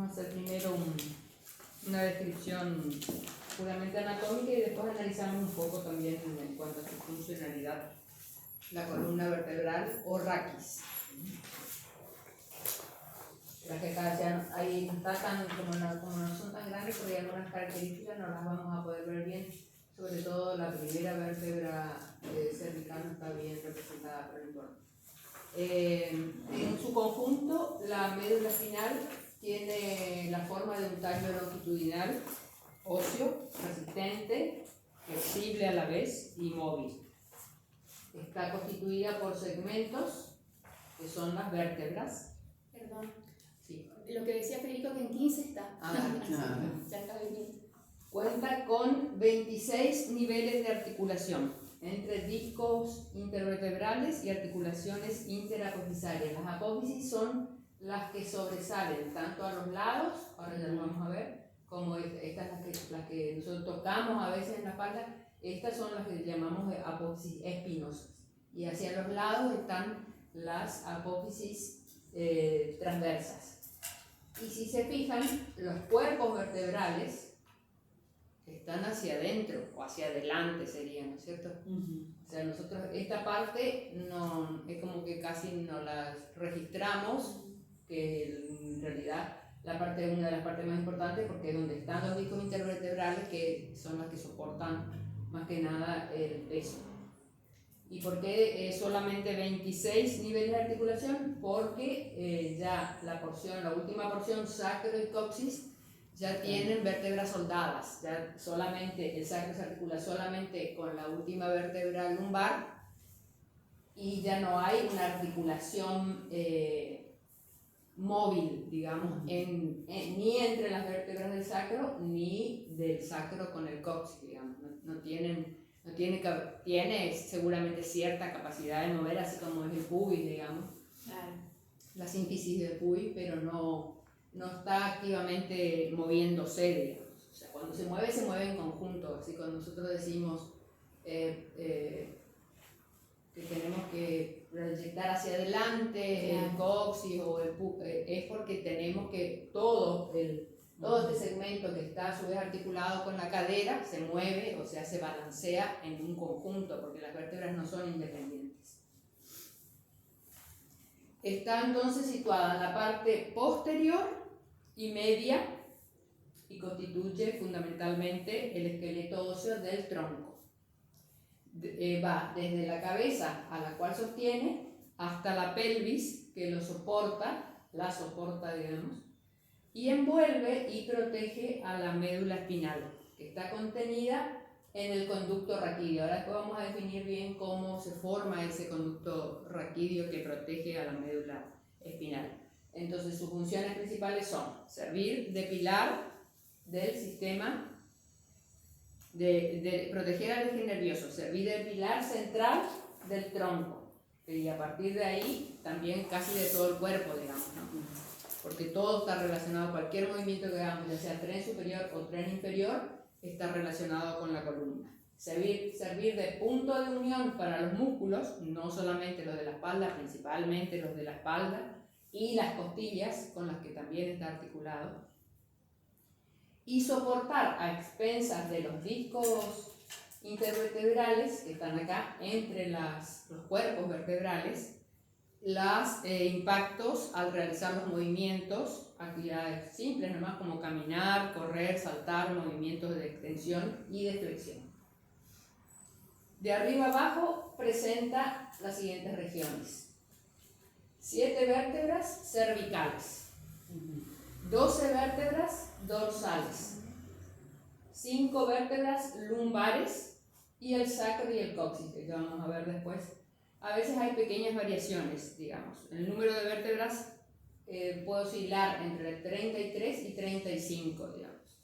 a hacer primero una descripción puramente anatómica y después analizamos un poco también en cuanto a su funcionalidad, la columna vertebral o raquis. Las que acá ya ahí está como no son tan grandes, porque hay algunas características no las vamos a poder ver bien, sobre todo la primera vértebra cervical no está bien representada por el entorno. En su conjunto, la médula espinal tiene la forma de un tallo longitudinal, óseo, resistente, flexible a la vez y móvil. Está constituida por segmentos que son las vértebras. Perdón. Sí. Lo que decía Federico que en 15 está. Ya está en 15. Cuenta con 26 niveles de articulación entre discos intervertebrales y articulaciones interapofisarias. Las apófisis son las que sobresalen tanto a los lados, ahora ya lo vamos a ver, como estas las que nosotros tocamos a veces en la espalda. Estas son las que llamamos apófisis espinosas, y hacia los lados están las apófisis transversas. Y si se fijan, los cuerpos vertebrales están hacia adentro o hacia adelante serían, ¿no es cierto? O sea, nosotros esta parte no, es como que casi no la registramos, que en realidad una de las partes más importantes, porque es donde están los discos intervertebrales, que son las que soportan más que nada el peso. ¿Y por qué solamente 26 niveles de articulación? Porque ya la última porción, sacro y coxis, ya tienen vértebras soldadas. Ya solamente el sacro se articula solamente con la última vértebra lumbar, y ya no hay una articulación móvil, digamos, ni entre las vértebras del sacro ni del sacro con el coxis, digamos. Tiene seguramente cierta capacidad de mover, así como es el pubis, digamos, Claro. la sínfisis del pubis, pero no está activamente moviéndose, digamos. O sea, cuando se mueve en conjunto. Así cuando nosotros decimos que tenemos que proyectar hacia adelante el coxis o el pubis, es porque tenemos que todo este segmento que está a su vez articulado con la cadera se mueve, o sea, se balancea en un conjunto, porque las vértebras no son independientes. Está entonces situada en la parte posterior y media y constituye fundamentalmente el esqueleto óseo del tronco. Va desde la cabeza, a la cual sostiene, hasta la pelvis, que la soporta, digamos, y envuelve y protege a la médula espinal, que está contenida en el conducto raquídeo. Ahora después vamos a definir bien cómo se forma ese conducto raquídeo que protege a la médula espinal. Entonces sus funciones principales son servir de pilar del sistema, de proteger al eje nervioso, servir de pilar central del tronco, y a partir de ahí también casi de todo el cuerpo, digamos, ¿no? Porque todo está relacionado, cualquier movimiento que hagamos, ya sea tren superior o tren inferior, está relacionado con la columna. Servir de punto de unión para los músculos, no solamente los de la espalda, principalmente los de la espalda y las costillas, con las que también está articulado, y soportar a expensas de los discos intervertebrales que están acá entre los cuerpos vertebrales, los impactos al realizar los movimientos, actividades simples nomás como caminar, correr, saltar, movimientos de extensión y de flexión. De arriba abajo presenta las siguientes regiones: 7 vértebras cervicales, 12 vértebras dorsales, 5 vértebras lumbares y el sacro y el coxis, que vamos a ver después. A veces hay pequeñas variaciones, digamos. El número de vértebras puede oscilar entre 33 y 35, digamos.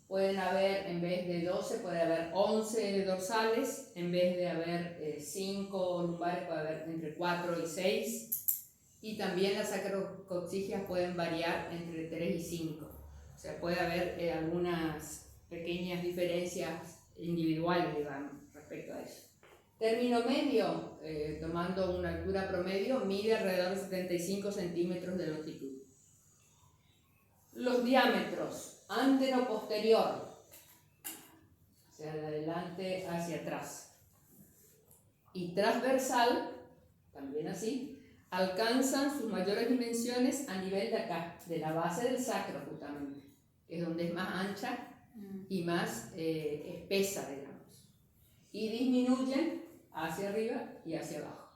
Pueden haber, en vez de 12, puede haber 11 dorsales, en vez de haber 5 lumbares, puede haber entre 4 y 6. Y también las sacrocoxigias pueden variar entre 3 y 5. O sea, puede haber algunas pequeñas diferencias individuales, digamos, respecto a eso. Término medio, tomando una altura promedio, mide alrededor de 75 centímetros de longitud. Los Los diámetros antero-posterior, o sea, de adelante hacia atrás, y transversal, también así, alcanzan sus mayores dimensiones a nivel de acá, de la base del sacro justamente, que es donde es más ancha y más espesa, digamos, y disminuyen hacia arriba y hacia abajo.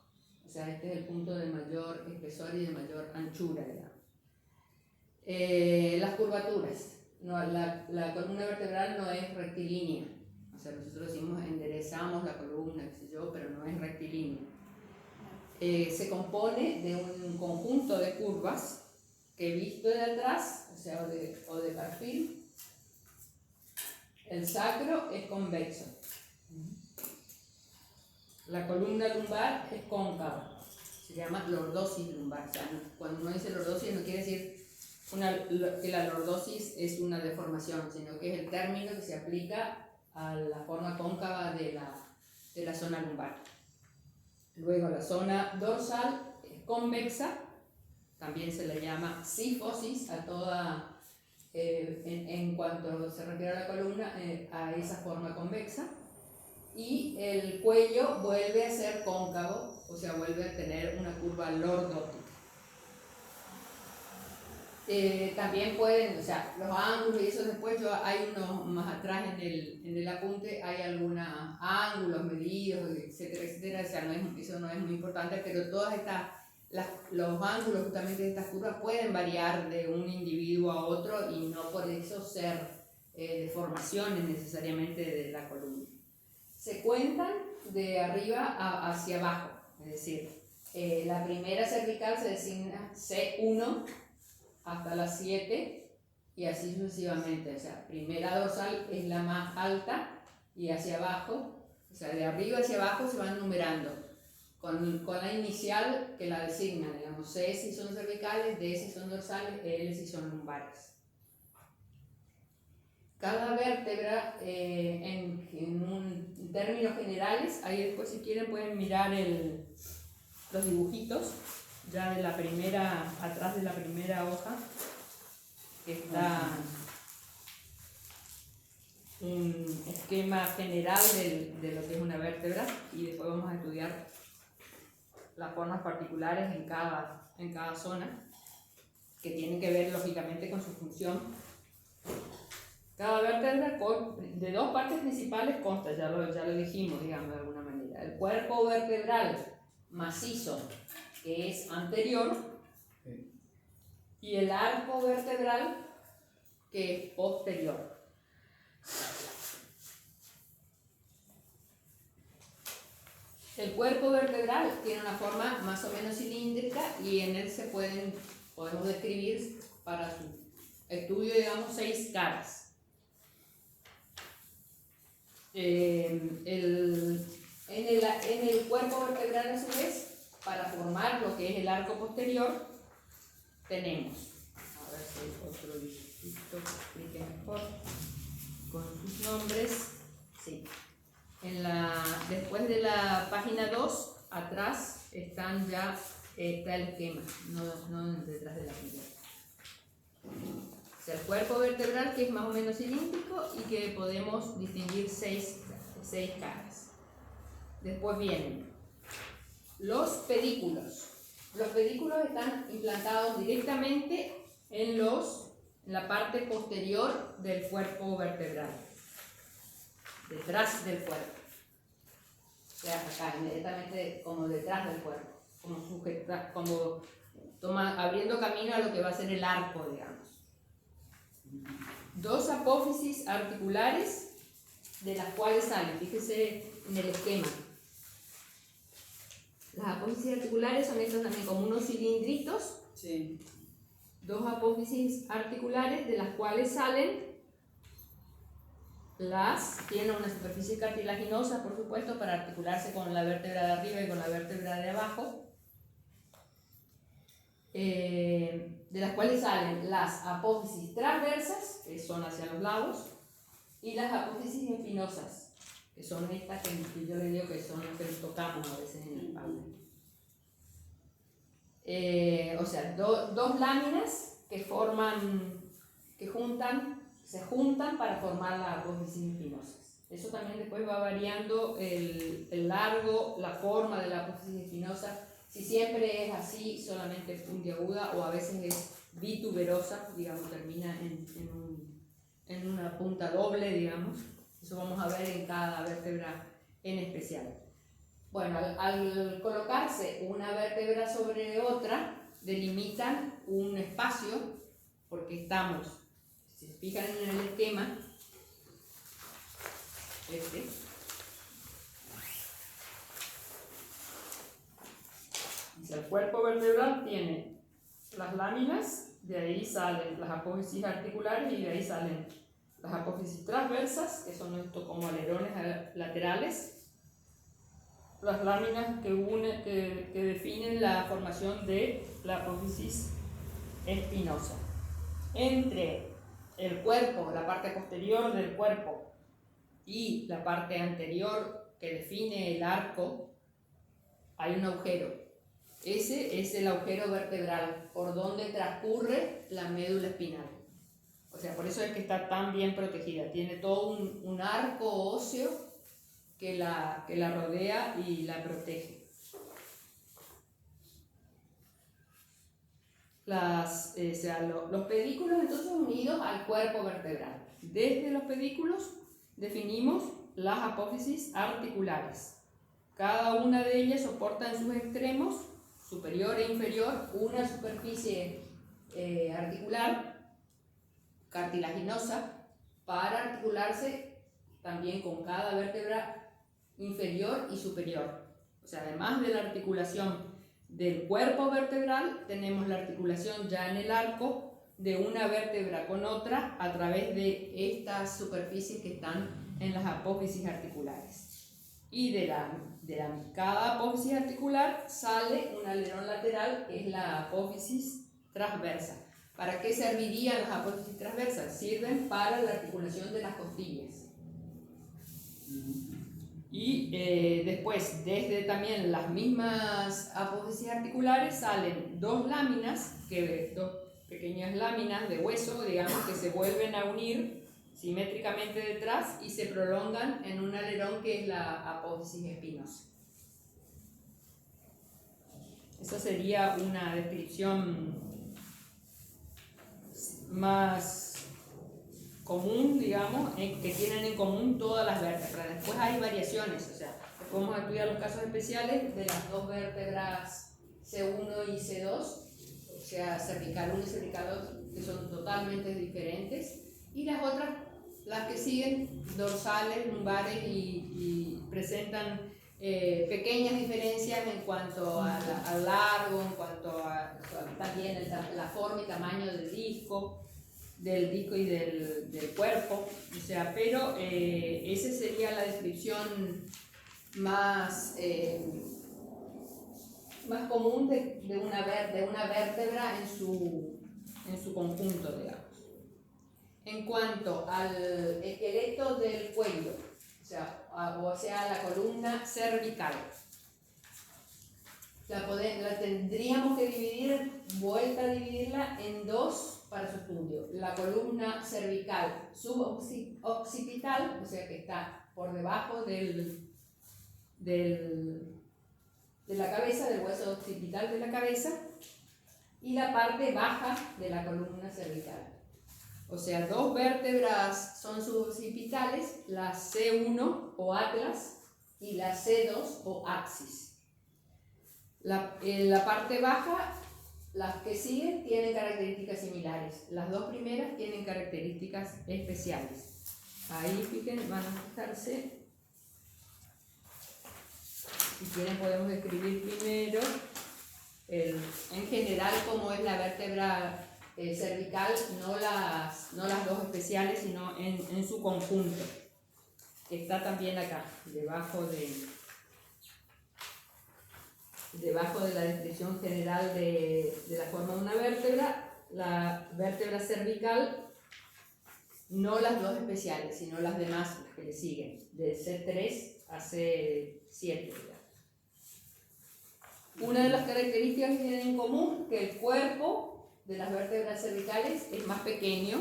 O sea, este es el punto de mayor espesor y de mayor anchura, digamos. Las curvaturas. No, la columna vertebral no es rectilínea. O sea, nosotros decimos enderezamos la columna, qué sé yo, pero no es rectilínea. Se compone de un conjunto de curvas que visto de atrás, o sea, o de perfil, el sacro es convexo. La columna lumbar es cóncava. Se llama lordosis lumbar. O sea, cuando uno dice lordosis no quiere decir que la lordosis es una deformación, sino que es el término que se aplica a la forma cóncava de la zona lumbar. Luego la zona dorsal es convexa, también se le llama sifosis a toda, en cuanto se refiere a la columna, a esa forma convexa. Y el cuello vuelve a ser cóncavo, o sea, vuelve a tener una curva lordótica. También pueden, o sea, los ángulos y eso después hay unos más atrás en el apunte, hay algunos ángulos medidos, etcétera, etcétera, o sea, eso no es muy importante, pero todas los ángulos justamente de estas curvas pueden variar de un individuo a otro y no por eso ser deformaciones necesariamente de la columna. Se cuentan de arriba hacia abajo, es decir, la primera cervical se designa C1 hasta la 7 y así sucesivamente, o sea, primera dorsal es la más alta y hacia abajo, o sea, de arriba hacia abajo se van numerando con la inicial que la designa, digamos, C si son cervicales, D si son dorsales, L si son lumbares. Cada vértebra, en términos generales, ahí después si quieren pueden mirar los dibujitos, ya de la primera, atrás de la primera hoja, que está un esquema general de lo que es una vértebra, y después vamos a estudiar las formas particulares en cada zona, que tienen que ver lógicamente con su función. Cada vértebra de dos partes principales consta, ya lo dijimos, digamos, de alguna manera. El cuerpo vertebral macizo, que es anterior, y el arco vertebral, que es posterior. El cuerpo vertebral tiene una forma más o menos cilíndrica y en él podemos describir para su estudio, digamos, 6 caras. En el cuerpo vertebral, a su vez, para formar lo que es el arco posterior, tenemos, a ver si hay otro dibujito que explique mejor con sus nombres. Sí. Después de la página 2, atrás está el esquema, no detrás de la primera. O sea, el cuerpo vertebral, que es más o menos cilíndrico y que podemos distinguir 6 caras. Después vienen los pedículos. Los pedículos están implantados directamente en la parte posterior del cuerpo vertebral, detrás del cuerpo. O sea, acá, inmediatamente como detrás del cuerpo, abriendo camino a lo que va a ser el arco, digamos. 2 apófisis articulares, de las cuales salen, fíjese en el esquema. Las apófisis articulares son estas también como unos cilindritos. Sí. 2 apófisis articulares, de las cuales salen tienen una superficie cartilaginosa, por supuesto, para articularse con la vértebra de arriba y con la vértebra de abajo. De las cuales salen las apófisis transversas, que son hacia los lados, y las apófisis espinosas, que son estas que yo le digo que son las que tocamos a veces en la espalda. O sea, dos láminas que forman que se juntan para formar las apófisis espinosas. Eso también después va variando el largo, la forma de la apófisis espinosa, si siempre es así, solamente puntiaguda, o a veces es bituberosa, digamos, termina en una punta doble, digamos. Eso vamos a ver en cada vértebra en especial. Bueno, al colocarse una vértebra sobre otra, delimitan un espacio, porque estamos, si se fijan en el esquema, el cuerpo vertebral tiene las láminas, de ahí salen las apófisis articulares y de ahí salen las apófisis transversas, que son estos como alerones laterales, las láminas que definen la formación de la apófisis espinosa. Entre el cuerpo, la parte posterior del cuerpo, y la parte anterior que define el arco, hay un agujero. Ese es el agujero vertebral por donde transcurre la médula espinal. O sea, por eso es que está tan bien protegida. Tiene todo un arco óseo que la rodea y la protege. Los pedículos entonces unidos al cuerpo vertebral. Desde los pedículos definimos las apófisis articulares. Cada una de ellas soporta en sus extremos, superior e inferior, una superficie articular cartilaginosa para articularse también con cada vértebra inferior y superior. O sea, además de la articulación del cuerpo vertebral, tenemos la articulación ya en el arco de una vértebra con otra a través de estas superficies que están en las apófisis articulares. Y de cada apófisis articular sale un alerón lateral, que es la apófisis transversa. ¿Para qué servirían las apófisis transversas? Sirven para la articulación de las costillas. Y después, desde también las mismas apófisis articulares, salen dos pequeñas láminas de hueso, digamos, que se vuelven a unir simétricamente detrás y se prolongan en un alerón que es la apófisis espinosa. Esa sería una descripción más común, digamos, que tienen en común todas las vértebras. Después hay variaciones, o sea, podemos estudiar los casos especiales de las dos vértebras C1 y C2, o sea, cervical 1 y cervical 2, que son totalmente diferentes, y las otras, las que siguen, dorsales, lumbares, y presentan pequeñas diferencias en cuanto al largo, en cuanto a también la forma y tamaño del disco y del cuerpo, o sea, pero esa sería la descripción más común de una vértebra en su conjunto, digamos. En cuanto al esqueleto del cuello, o sea la columna cervical, la tendríamos que dividirla en dos para su estudio. La columna cervical suboccipital, o sea que está por debajo de la cabeza, del hueso occipital de la cabeza, y la parte baja de la columna cervical. O sea, dos vértebras son suboccipitales, la C1 o atlas y la C2 o axis. En la parte baja, las que siguen tienen características similares. Las dos primeras tienen características especiales. Ahí van a fijarse. Si quieren podemos describir primero en general cómo es la vértebra cervical, no las dos especiales, sino en su conjunto, que está también acá, debajo de la descripción general de la forma de una vértebra. La vértebra cervical, no las dos especiales, sino las demás, las que le siguen, de C3 a C7. Una de las características que tienen en común, que el cuerpo de las vértebras cervicales es más pequeño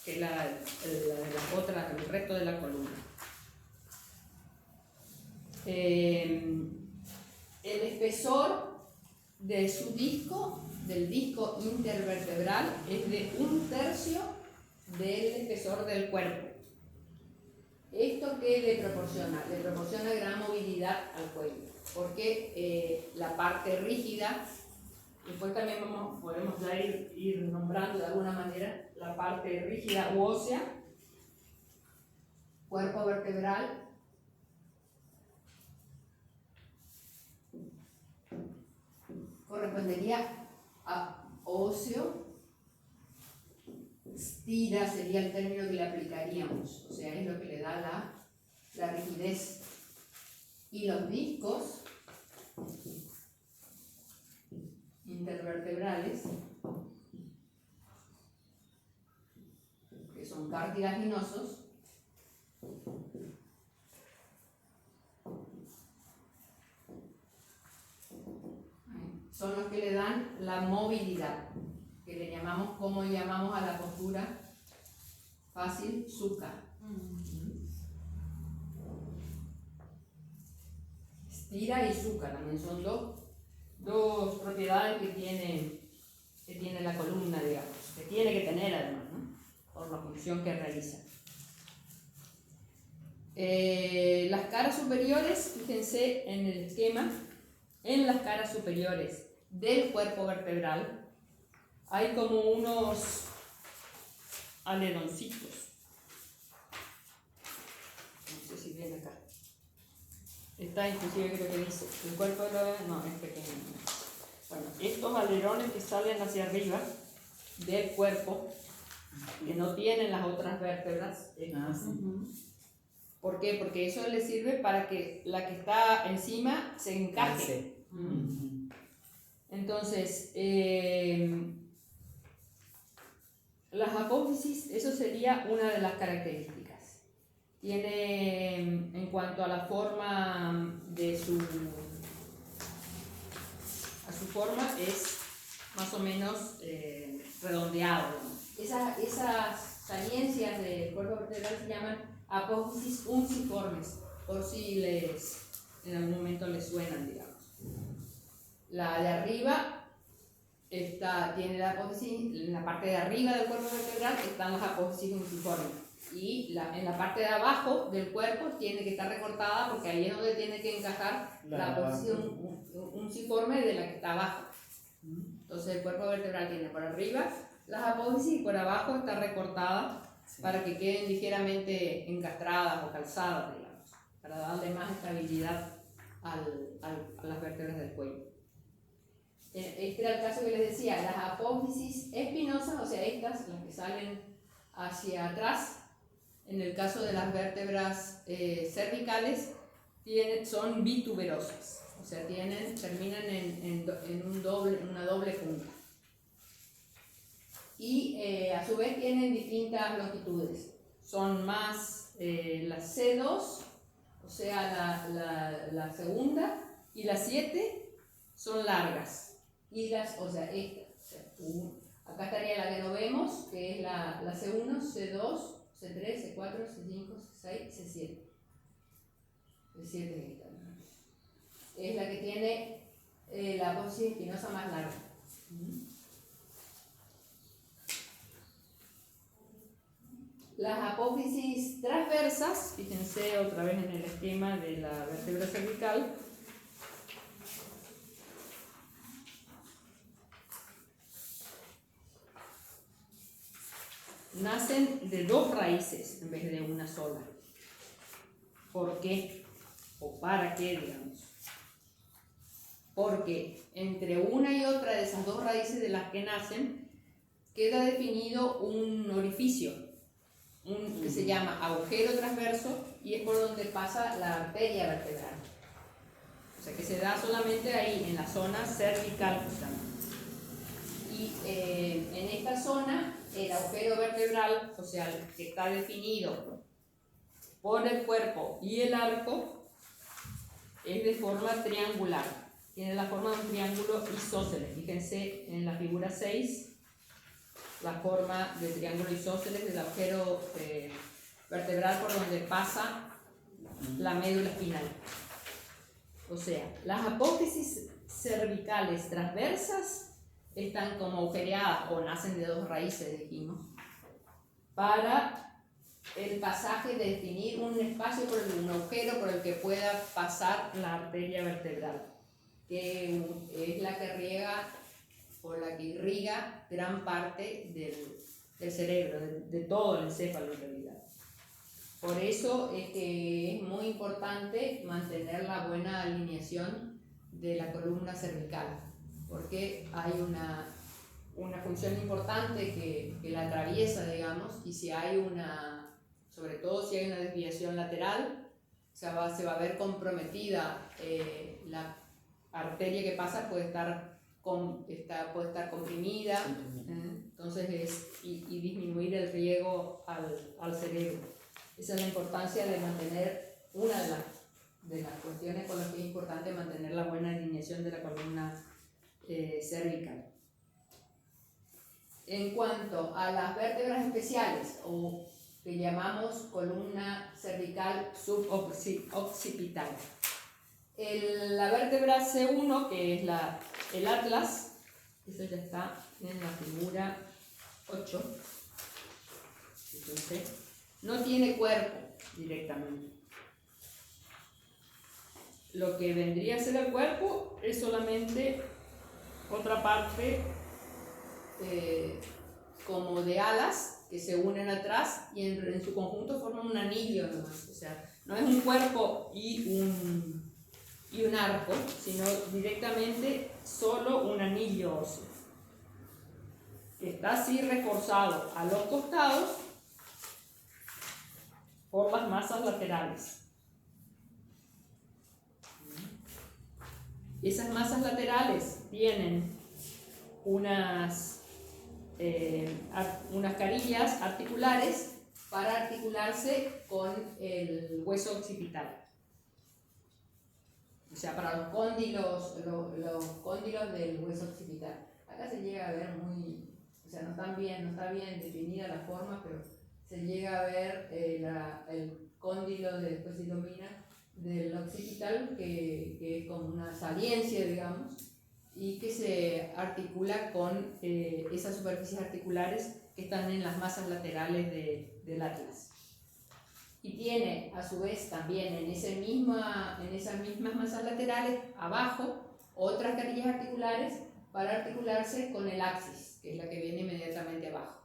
que la de la otra, el resto de la columna. El espesor de su disco, del disco intervertebral, es de 1/3 del espesor del cuerpo. ¿Esto qué le proporciona? Le proporciona gran movilidad al cuello, porque la parte rígida, después también podemos ya ir nombrando de alguna manera la parte rígida u ósea, cuerpo vertebral, correspondería a óseo. Stira sería el término que le aplicaríamos, o sea, es lo que le da la rigidez. Y los discos intervertebrales, que son cartilaginosos, son los que le dan la movilidad, que le llamamos, ¿cómo llamamos a la postura fácil? Sukha. Stira y Sukha también son dos propiedades que tiene la columna, digamos, que tiene que tener además, ¿no? Por la función que realiza. Las caras superiores, fíjense en el esquema, en las caras superiores del cuerpo vertebral hay como unos aleroncitos. No sé si ven acá. Está inclusive, creo que dice, el cuerpo no, es pequeño. Bueno, estos alerones que salen hacia arriba del cuerpo, que no tienen las otras vértebras. Sí. ¿Por qué? Porque eso le sirve para que la que está encima se encaje. Entonces, las apófisis, eso sería una de las características. Tiene, en cuanto a la forma de su forma, es más o menos redondeado. Esas saliencias del cuerpo vertebral se llaman apófisis unciformes, por si en algún momento les suenan, digamos. La de arriba tiene la apófisis, en la parte de arriba del cuerpo vertebral están las apófisis unciformes. Y en la parte de abajo del cuerpo tiene que estar recortada porque ahí es donde tiene que encajar la apófisis unciforme de la que está abajo. Entonces el cuerpo vertebral tiene por arriba las apófisis y por abajo está recortada, sí, para que queden ligeramente encastradas o calzadas, digamos, para darle más estabilidad a las vértebras del cuello. Este era el caso que les decía, las apófisis espinosas, o sea, estas, las que salen hacia atrás, en el caso de las vértebras cervicales, son bituberosas, o sea, terminan en una doble punta. Y a su vez tienen distintas longitudes. Son más las C2, o sea, la segunda, y las 7 son largas. Y esta, acá estaría la que no vemos, que es la C1, C2, C3, C4, C5, C6, C7. C7 es esta, ¿no? Es la que tiene la apófisis espinosa más larga. Las apófisis transversas, fíjense otra vez en el esquema de la vértebra cervical, nacen de 2 raíces en vez de una sola. ¿Por qué? ¿O para qué, digamos? Porque entre una y otra de esas 2 raíces de las que nacen queda definido un orificio, que se llama agujero transverso, y es por donde pasa la arteria vertebral. O sea que se da solamente ahí, en la zona cervical justamente. Y en esta zona, el agujero vertebral, o sea, que está definido por el cuerpo y el arco, es de forma triangular. Tiene la forma de un triángulo isósceles. Fíjense en la figura 6, la forma de triángulo isósceles del agujero vertebral por donde pasa la médula espinal. O sea, las apófisis cervicales transversas están como agujereadas o nacen de dos raíces, dijimos, para el pasaje de definir un espacio, un agujero por el que pueda pasar la arteria vertebral, que es la que riega o la que irriga gran parte del cerebro, de todo el encéfalo en realidad. Por eso es que es muy importante mantener la buena alineación de la columna cervical, porque hay una función importante que la atraviesa, digamos, y si hay sobre todo si hay una desviación lateral, se va a ver comprometida la arteria que pasa, puede estar comprimida, entonces y disminuir el riego al cerebro. Esa es la importancia de mantener una de las cuestiones con las que es importante mantener la buena alineación de la columna cervical. En cuanto a las vértebras especiales, o que llamamos columna cervical suboccipital, la vértebra C1, que es el atlas, eso ya está en la figura 8, entonces, no tiene cuerpo directamente. Lo que vendría a ser el cuerpo es solamente otra parte como de alas que se unen atrás y en su conjunto forman un anillo nomás. O sea, no es un cuerpo y un arco, sino directamente solo un anillo óseo, que está así reforzado a los costados por las masas laterales. Esas masas laterales tienen unas carillas articulares para articularse con el hueso occipital. O sea, para los cóndilos del hueso occipital. Acá se llega a ver o sea, no está bien definida la forma, pero se llega a ver el cóndilo de después se domina del occipital, que es como una saliencia, digamos, y que se articula con esas superficies articulares que están en las masas laterales del atlas. Y tiene a su vez también en esas mismas masas laterales abajo otras carillas articulares para articularse con el axis, que es la que viene inmediatamente abajo.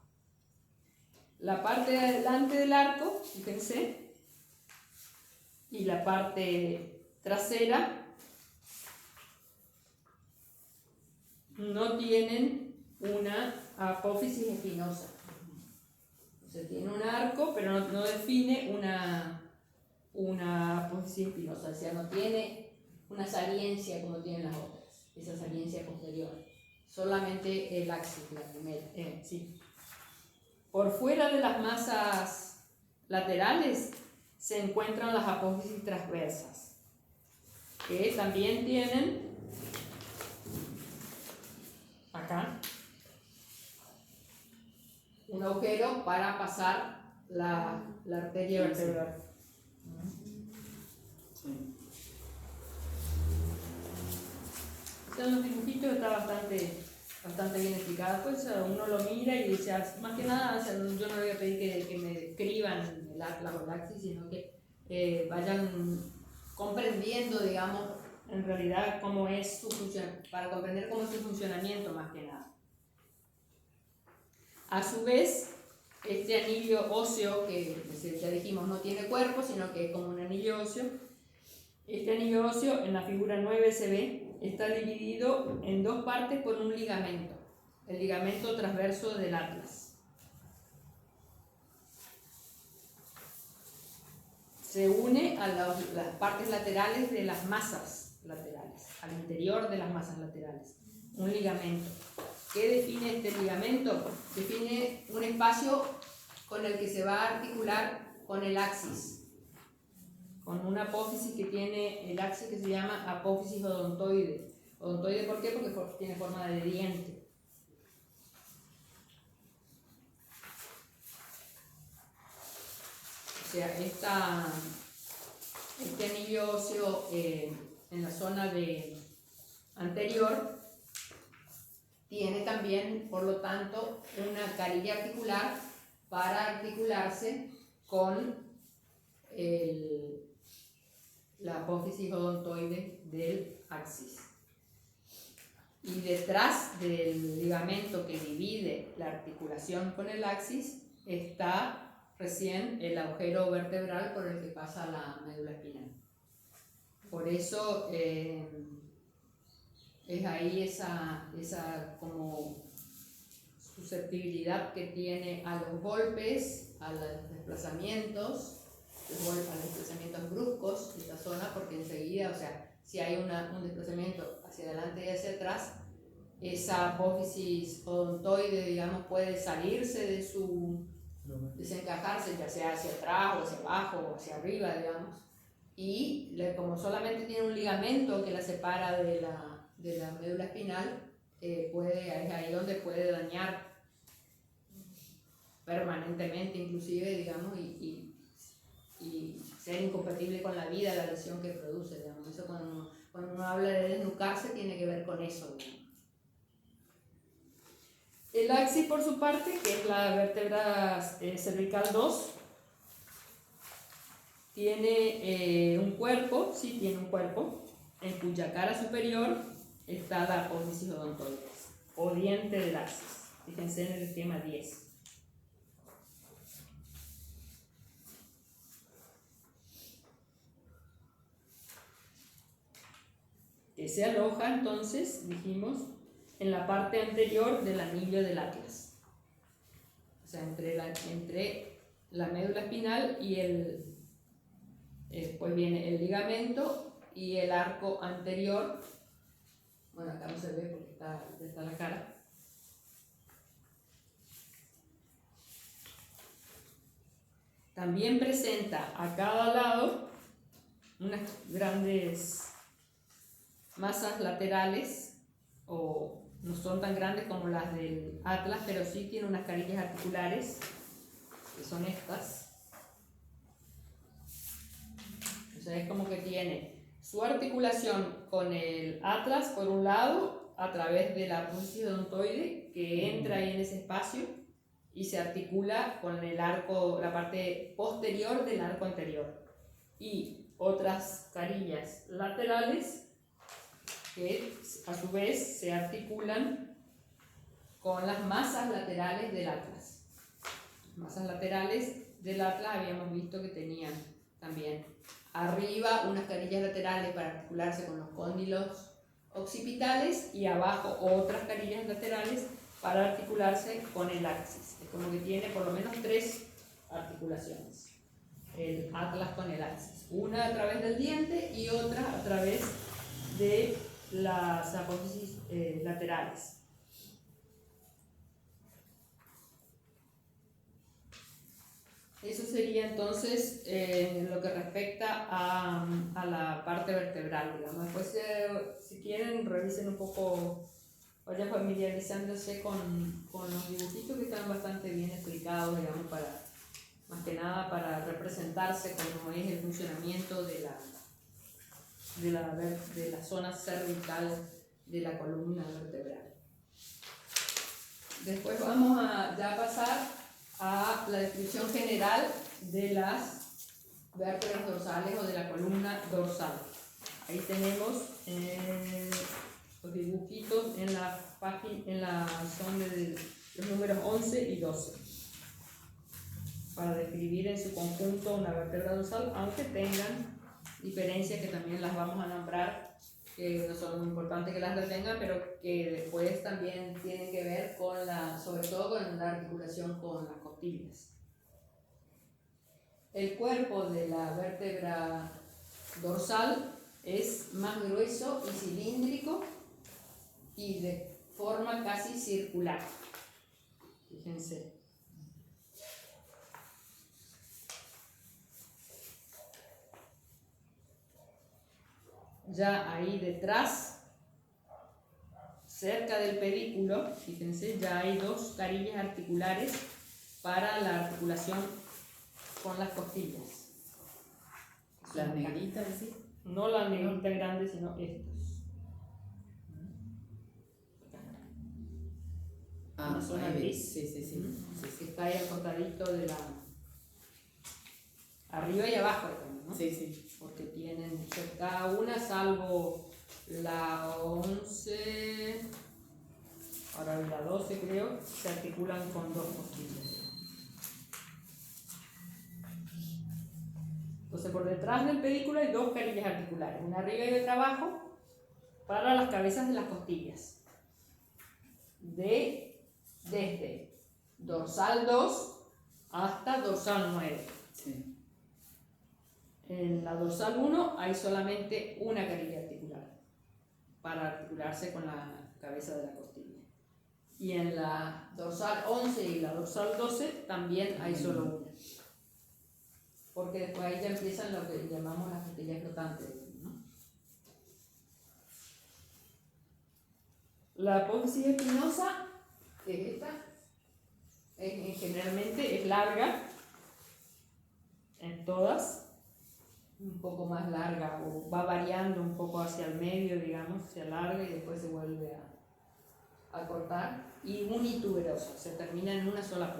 La parte de adelante del arco, fíjense, y la parte trasera no tienen una apófisis espinosa. O sea, tiene un arco, pero no define una apófisis espinosa. O sea, no tiene una saliencia como tienen las otras, esa saliencia posterior. Solamente el axis, la primera. Sí. Por fuera de las masas laterales se encuentran las apófisis transversas, que también tienen acá un agujero para pasar la arteria vertebral. Sí. En los dibujitos está bastante bien explicado. Pues uno lo mira y dice, más que nada, o sea, yo no voy a pedir que me describan el atlas o el axis, sino que vayan comprendiendo, digamos, en realidad cómo es su función, para comprender cómo es su funcionamiento más que nada. A su vez, este anillo óseo, que ya dijimos no tiene cuerpo, sino que es como un anillo óseo, este anillo óseo en la figura 9 se ve, está dividido en dos partes por un ligamento, el ligamento transverso del atlas. Se une a las partes laterales de las masas laterales, al interior de las masas laterales, un ligamento. ¿Qué define este ligamento? Define un espacio con el que se va a articular con el axis, con una apófisis que tiene el axis que se llama apófisis odontoide. ¿Odontoide por qué? Porque tiene forma de diente. sea, este anillo óseo en la zona anterior tiene también, por lo tanto, una carilla articular para articularse con la apófisis odontoide del axis. Y detrás del ligamento que divide la articulación con el axis está recién el agujero vertebral por el que pasa la médula espinal. Por eso es ahí esa como susceptibilidad que tiene a los golpes, a los desplazamientos bruscos de esta zona, porque enseguida, o sea, si hay un desplazamiento hacia adelante y hacia atrás, esa apófisis odontoide, digamos, puede salirse desencajarse, ya sea hacia atrás o hacia abajo o hacia arriba, digamos, y como solamente tiene un ligamento que la separa de la médula espinal, es ahí donde puede dañar permanentemente, inclusive, digamos, y ser incompatible con la vida, la lesión que produce, digamos. Eso cuando uno habla de desnucarse tiene que ver con eso, digamos. El axis, por su parte, que es la vértebra cervical 2, tiene un cuerpo, en cuya cara superior está la apófisis odontoide, o diente del axis. Fíjense en el esquema 10. Que se aloja, entonces, dijimos, en la parte anterior del anillo del atlas. O sea, entre la médula espinal y después viene el ligamento y el arco anterior. Bueno, acá no se ve porque está la cara. También presenta a cada lado unas grandes masas laterales, o no son tan grandes como las del atlas, pero sí tiene unas carillas articulares, que son estas. O sea, es como que tiene su articulación con el atlas por un lado, a través de la apófisis odontoide, que entra ahí en ese espacio y se articula con el arco, la parte posterior del arco anterior, y otras carillas laterales que a su vez se articulan con las masas laterales del atlas. Las masas laterales del atlas habíamos visto que tenían también arriba unas carillas laterales para articularse con los cóndilos occipitales y abajo otras carillas laterales para articularse con el axis. Es como que tiene por lo menos 3 articulaciones el atlas con el axis, una a través del diente y otra a través de las apófisis laterales. Eso sería entonces lo que respecta a la parte vertebral, digamos. Después, si quieren, revisen un poco, vayan familiarizándose con los dibujitos que están bastante bien explicados, digamos, más que nada para representarse cómo es el funcionamiento de la zona cervical de la columna vertebral. Después vamos a ya pasar a la descripción general de las vértebras dorsales o de la columna dorsal. Ahí tenemos los dibujitos en la son de los números 11 y 12 para describir en su conjunto una vértebra dorsal, aunque tengan diferencias que también las vamos a nombrar, que no son muy importantes que las retengan, pero que después también tienen que ver sobre todo con la articulación con las costillas. El cuerpo de la vértebra dorsal es más grueso y cilíndrico y de forma casi circular. Fíjense. Ya ahí detrás, cerca del pedículo, fíjense, ya hay 2 carillas articulares para la articulación con las costillas. Las negritas, ¿sí? No la negrita grande, sino estos. Una zona ahí gris. sí, sí, sí. Que está ahí al costadito de la... arriba y abajo también, ¿no? Sí, sí. Porque tienen cada una, salvo la 11, ahora la 12 creo, se articulan con dos costillas. Entonces por detrás del pedículo hay dos carillas articulares, una arriba y otra abajo, para las cabezas de las costillas. Desde dorsal 2 hasta dorsal 9. Sí. En la dorsal 1 hay solamente una carilla articular para articularse con la cabeza de la costilla. Y en la dorsal 11 y la dorsal 12 también hay solo una. Porque después ahí ya empiezan lo que llamamos las costillas flotantes, ¿no? La apófisis espinosa, que es esta, generalmente es larga en todas, un poco más larga, o va variando un poco hacia el medio, digamos, se alarga y después se vuelve a cortar, y unituberosa, se termina en una sola punta.